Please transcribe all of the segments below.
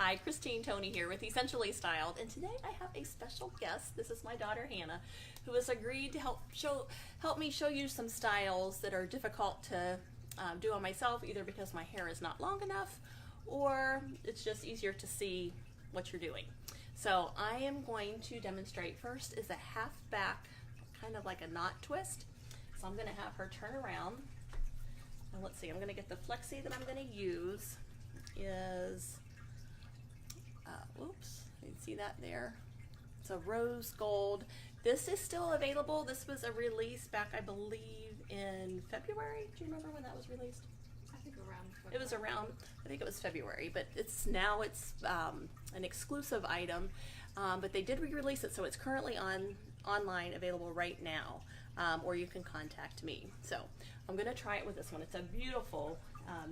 Hi, Christine Toney here with Essentially Styled, and today I have a special guest. This is my daughter Hannah, who has agreed to help me show you some styles that are difficult to do on myself, either because my hair is not long enough or it's just easier to see what you're doing. So I am going to demonstrate. First is a half back, kind of like a knot twist. So I'm going to have her turn around. And let's see, I'm going to get the Flexi that I'm going to use is, oops, you can see that there. It's a rose gold. This is still available. This was a release back, I believe, in February. Do you remember when that was released? I think around February. It was around, I think it was February, but it's an exclusive item, but they did re-release it, so it's currently online available right now, or you can contact me. So I'm going to try it with this one. It's a beautiful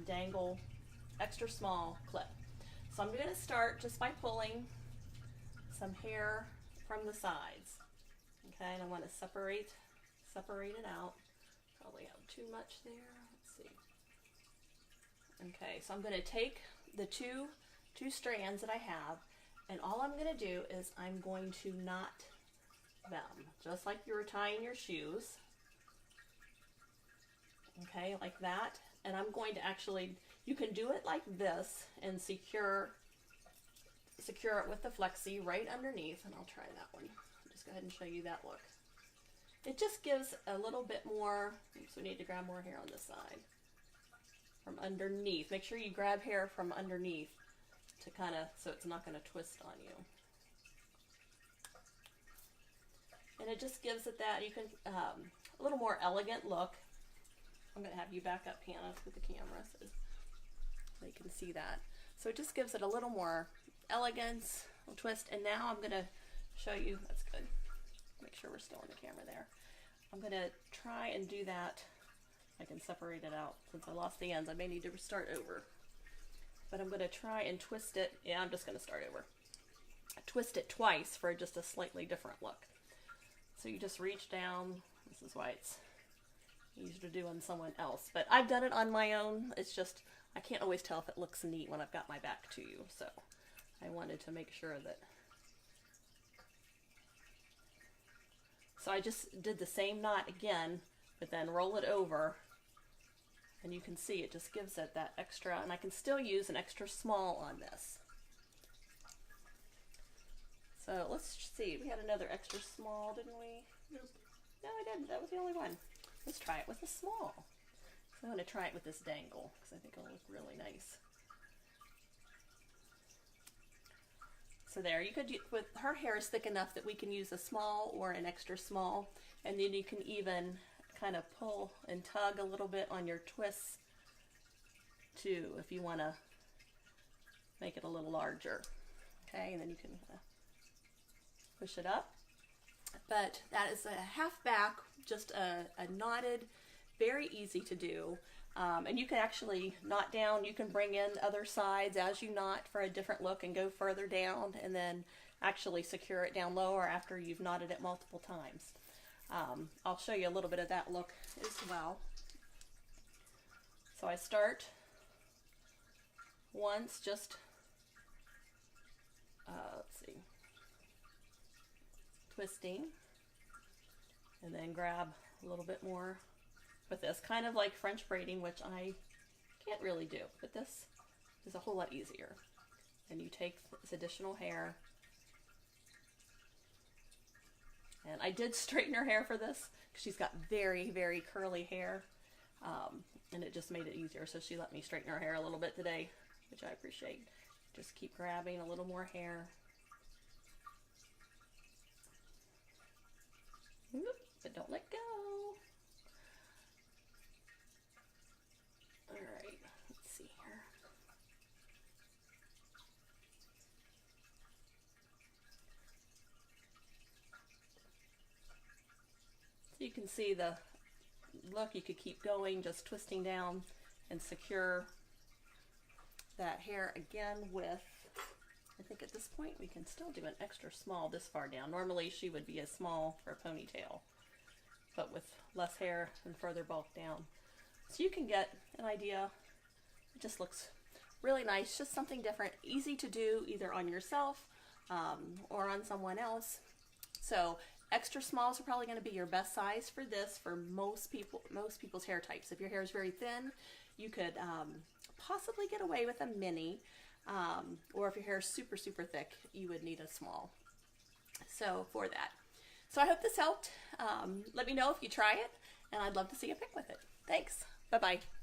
dangle, extra small clip. So I'm going to start just by pulling some hair from the sides. Okay, and I want to separate it out. Probably have too much there. Let's see. Okay, so I'm going to take the two strands that I have, and all I'm going to do is I'm going to knot them, just like you were tying your shoes. Okay, like that. And I'm going to actually, you can do it like this and secure it with the Flexi right underneath, and I'll try that one. I'll just go ahead and show you that look. It just gives a little bit more, oops, we need to grab more hair on this side. From underneath. Make sure you grab hair from underneath to kind of, so it's not going to twist on you. And it just gives it that, you can, a little more elegant look. I'm going to have you back up, Hannah, with the camera so you can see that. So it just gives it a little more elegance, a little twist. And now I'm going to show you, that's good. Make sure we're still on the camera there. I'm going to try and do that. I can separate it out. Since I lost the ends, I may need to start over. But I'm going to try and twist it. Yeah, I'm just going to start over. I twist it twice for just a slightly different look. So you just reach down. This is why it's easier to do on someone else. But I've done it on my own. It's just, I can't always tell if it looks neat when I've got my back to you. So I wanted to make sure that. So I just did the same knot again, but then roll it over. And you can see it just gives it that extra, and I can still use an extra small on this. So let's see, we had another extra small, didn't we? Nope. No, I didn't. That was the only one. Let's try it with a small. So I'm going to try it with this dangle because I think it'll look really nice. So there, you could, with her hair is thick enough that we can use a small or an extra small, and then you can even kind of pull and tug a little bit on your twists too if you want to make it a little larger. Okay, and then you can push it up. But that is a half back, just a knotted, very easy to do. And you can actually knot down, you can bring in other sides as you knot for a different look and go further down and then actually secure it down lower after you've knotted it multiple times. I'll show you a little bit of that look as well. So I start once just, let's see, twisting, and then grab a little bit more with this, kind of like French braiding, which I can't really do, but this is a whole lot easier. And you take this additional hair, and I did straighten her hair for this because she's got very, very curly hair, and it just made it easier. So she let me straighten her hair a little bit today, which I appreciate. Just keep grabbing a little more hair. But don't let go. All right, let's see here. So you can see the look, you could keep going, just twisting down and secure that hair again with, I think at this point we can still do an extra small this far down. Normally she would be a small for a ponytail, but with less hair and further bulk down. So you can get an idea. It just looks Really nice, just something different, easy to do either on yourself or on someone else. So extra smalls are probably going to be your best size for this for most people's hair types. If your hair is very thin, you could possibly get away with a mini, or if your hair is super thick, you would need a small. So for that. So I hope this helped. Let me know if you try it, and I'd love to see a pic with it. Thanks. Bye-bye.